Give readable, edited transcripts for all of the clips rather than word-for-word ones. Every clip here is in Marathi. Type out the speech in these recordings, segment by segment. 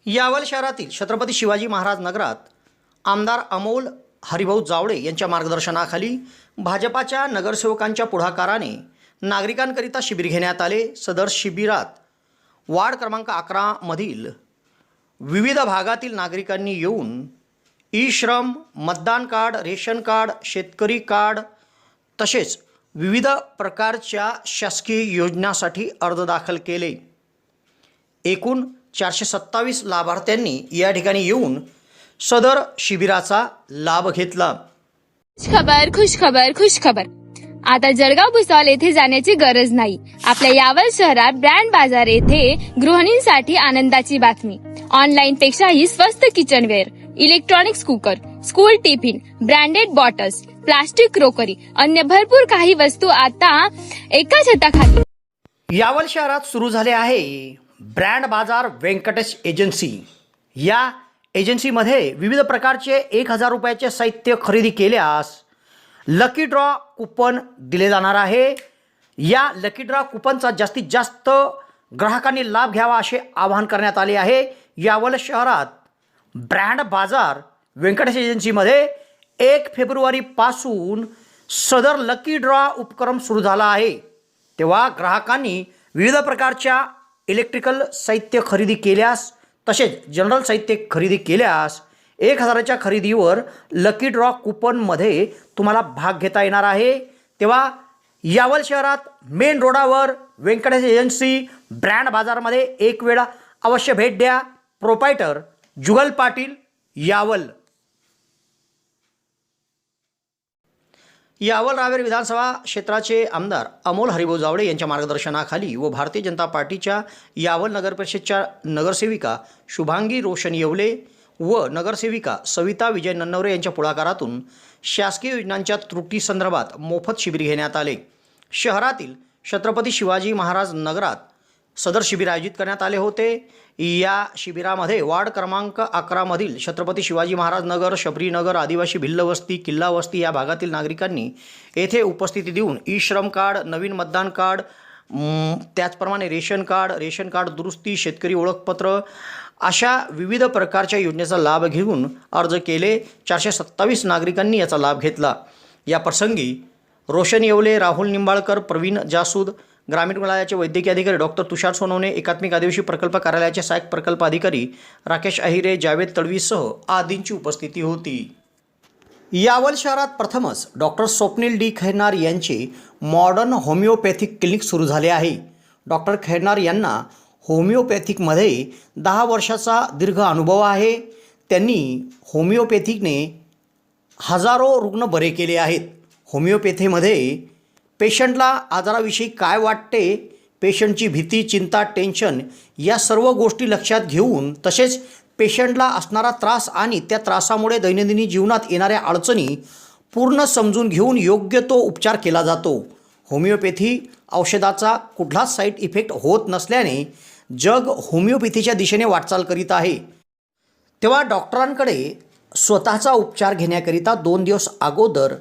यावल शहरातील छत्रपती शिवाजी महाराज नगरात आमदार अमोल हरिभाऊ जावळे यांच्या मार्गदर्शनाखाली भाजपाच्या नगरसेवकांच्या पुढाकाराने नागरिकांकरिता शिबिर घेण्यात आले। सदर शिबिरात वार्ड क्रमांक 11 मधील विविध भागातील नागरिकांनी येऊन ई श्रम, मतदान कार्ड, रेशन कार्ड, शेतकरी कार्ड तसेच विविध प्रकारच्या शासकीय योजनांसाठी अर्ज दाखल केले। एकूण 427 लाभार्थ्यांनी या ठिकाणी येऊन सदर शिबिराचा लाभ घेतला। खुश खबर। आता जळगाव भुसावळ येथे जाण्याची गरज नाही। आपल्या यावल शहरात ब्रँड बाजार येथे गृहिणींसाठी आनंदाची बातमी। ऑनलाईन पेक्षाही स्वस्त kitchenware, electronics cooker, school tiffin, branded bottles, plastic crockery, अन्य भरपूर काही वस्तू आता एका छताखाली। यावल शहरात सुरू झाले आहे ब्रँड बाजार व्यंकटेश एजन्सी। या एजन्सीमध्ये विविध प्रकारचे 1000 रुपयाचे साहित्य खरेदी केल्यास लकी ड्रॉ कुपन दिले जाणार आहे। या लकी ड्रॉ कुपनचा जास्तीत जास्त ग्राहकांनी लाभ घ्यावा असे आवाहन करण्यात आले आहे। यावल शहरात ब्रँड बाजार व्यंकटेश एजन्सीमध्ये 1 फेब्रुवारीपासून सदर लकी ड्रॉ उपक्रम सुरू झाला आहे। तेव्हा ग्राहकांनी विविध प्रकारच्या इलेक्ट्रिकल साहित्य खरेदी केल्यास तसेच जनरल साहित्य खरेदी केल्यास 1000च्या खरेदीवर लकी ड्रॉ कुपनमध्ये तुम्हाला भाग घेता येणार आहे। तेव्हा यावल शहरात मेन रोडावर व्यंकटेश एजन्सी ब्रँड बाजारमध्ये एक वेळा अवश्य भेट द्या। प्रोपायटर जुगल पाटील, यावल। यावल रावेर विधानसभा क्षेत्राचे आमदार अमोल हरिभाऊ जावळे यांच्या मार्गदर्शनाखाली व भारतीय जनता पार्टीच्या यावल नगर परिषदच्या नगरसेविका शुभांगी रोशन येवले व नगरसेविका सविता विजय नन्नवरे यांच्या पुढाकारातून शासकीय योजनांच्या त्रुटी संदर्भात मोफत शिबिर घेण्यात आले। शहरातील छत्रपती शिवाजी महाराज नगरात सदर शिबिर आयोजित करण्यात आले होते। या शिबिरामध्ये वार्ड क्रमांक 11 मधील छत्रपती शिवाजी महाराज नगर, शबरी नगर, आदिवासी भिल्ल वस्ती, किल्ला वस्ती या भागातील नागरिकांनी येथे उपस्थिती देऊन ई श्रम कार्ड, नवीन मतदान कार्ड, त्याचप्रमाणे रेशन कार्ड दुरुस्ती, शेतकरी ओळखपत्र अशा विविध प्रकारच्या योजनेचा लाभ घेऊन अर्ज केले। 427 नागरिकांनी याचा लाभ घेतला। या प्रसंगी रोशन येवले, राहुल निंबाळकर, प्रवीण जासूद, ग्रामीण रुग्णालयाचे वैद्यकीय अधिकारी डॉक्टर तुषार सोनवणे, एकात्मिक आदिवासी प्रकल्प कार्यालयाचे सहाय्यक प्रकल्प अधिकारी राकेश अहिरे, जावेद तडवीसह आदींची उपस्थिती होती। यावल शहरात प्रथमच डॉक्टर स्वप्नील डी खैरनार यांचे मॉडर्न होमिओपॅथिक क्लिनिक सुरू झाले आहे। डॉक्टर खैरनार यांना होमिओपॅथिकमध्ये 10 वर्षाचा दीर्घ अनुभव आहे। त्यांनी होमिओपॅथिकने हजारो रुग्ण बरे केले आहेत। होमिओपॅथीमध्ये पेशंटला आजाराविषयी काय वाटते, पेशंटची भीती, चिंता, टेन्शन या सर्व गोष्टी लक्षात घेऊन तसेच पेशंटला असणारा त्रास आणि त्या त्रासामुळे दैनंदिन जीवनात येणाऱ्या अडचणी पूर्ण समजून घेऊन योग्य तो उपचार केला जातो। होमिओपॅथी औषधाचा कुठलाच साईड इफेक्ट होत नसल्याने जग होमिओपॅथीच्या दिशेने वाटचाल करीत आहे। तेव्हा डॉक्टरांकडे स्वतःचा उपचार घेण्याकरिता 2 दिवस अगोदर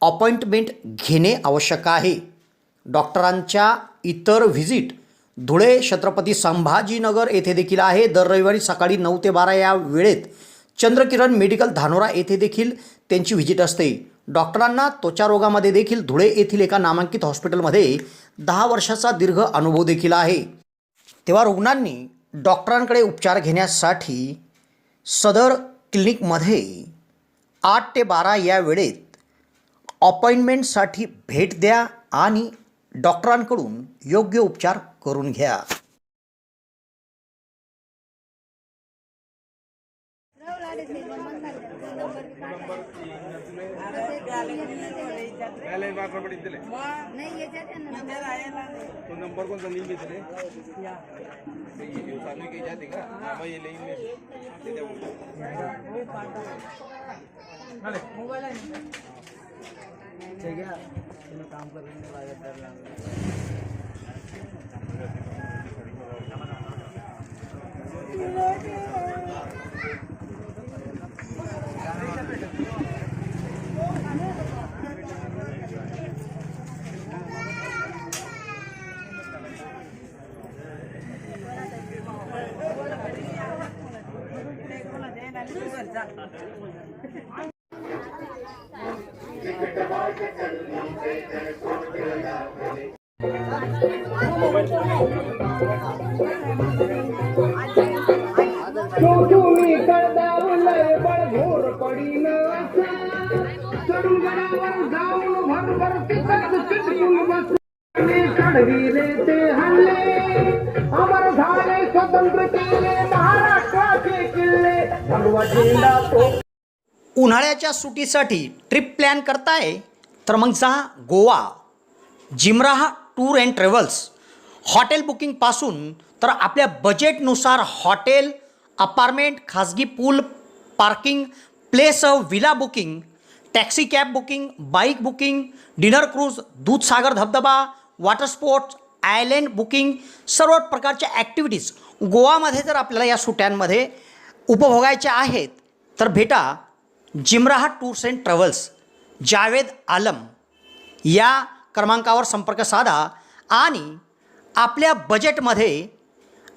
अपॉइंटमेंट घेणे आवश्यक आहे। डॉक्टरांच्या इतर व्हिजिट धुळे, छत्रपती संभाजीनगर येथे देखील आहे। दर रविवारी सकाळी 9 ते 12 या वेळेत चंद्रकिरण मेडिकल धानोरा येथे देखील त्यांची व्हिजिट असते। डॉक्टरांना त्वचा रोगामध्ये देखील धुळे येथील एका नामांकित हॉस्पिटलमध्ये 10 वर्षाचा दीर्घ अनुभव देखील आहे। तेव्हा रुग्णांनी डॉक्टरांकडे उपचार घेण्यासाठी सदर क्लिनिकमध्ये 8 ते 12 या वेळेत अपॉइंटमेंटसाठी भेट द्या आणि डॉक्टरांकडून योग्य उपचार करून घ्या। काम कर तुम्ही कळदावलंय बळभोर पडीन असा चढून गडावर जाऊन भरभर तिथंच चिटकून बसले चढविले ते हल्ले अमर झाले स्वतंत्र केले महाराष्ट्राचे किल्ले भगवा झेंडा तो उन्हाळ्याच्या सुट्टीसाठी ट्रिप प्लॅन करताय तर मग जा गोवा. जिमराहा टूर अँड ट्रॅव्हल्स हॉटेल बुकिंगपासून तर आपल्या बजेटनुसार हॉटेल, अपार्टमेंट, खाजगी pool parking, place villa booking, taxi cab booking, bike booking, dinner cruise, Dudhsagar धबधबा, वॉटर स्पोर्ट्स, आयलँड बुकिंग, सर्व प्रकारच्या ॲक्टिव्हिटीज गोवामध्ये जर आपल्याला या सुट्ट्यांमध्ये उपभोगायच्या आहेत तर भेटा जिमराहा tours and travels, Javed Alam या क्रमांकावर संपर्क साधा आणि आपल्या बजेटमध्ये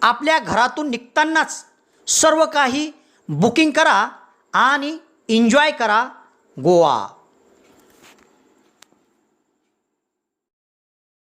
आपल्या घरातून निघतानाच सर्व काही बुकिंग करा आणि एन्जॉय करा गोवा.